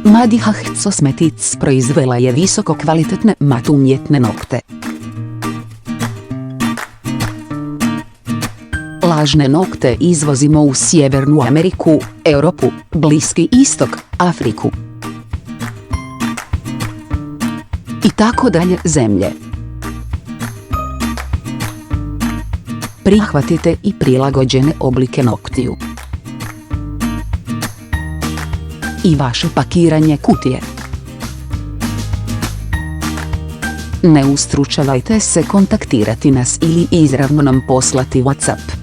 Madiha Cosmetics proizvela je visoko kvalitetne mat umjetne nokte. Lažne nokte izvozimo u Sjevernu Ameriku, Europu, Bliski istok, Afriku i tako dalje zemlje. Prihvatite i prilagođene oblike noktiju i vaše pakiranje kutije. Ne ustručavajte se kontaktirati nas ili izravno nam poslati WhatsApp.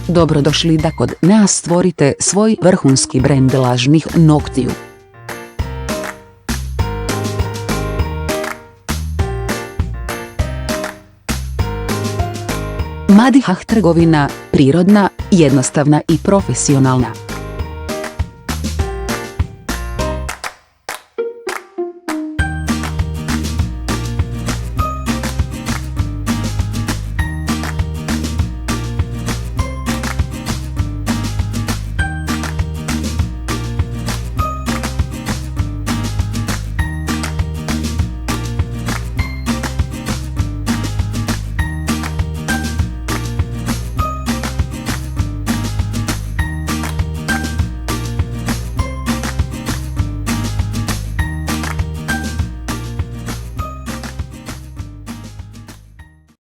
Dobrodošli da kod nas stvorite svoj vrhunski brend lažnih noktiju. Madiha trgovina, prirodna, jednostavna i profesionalna.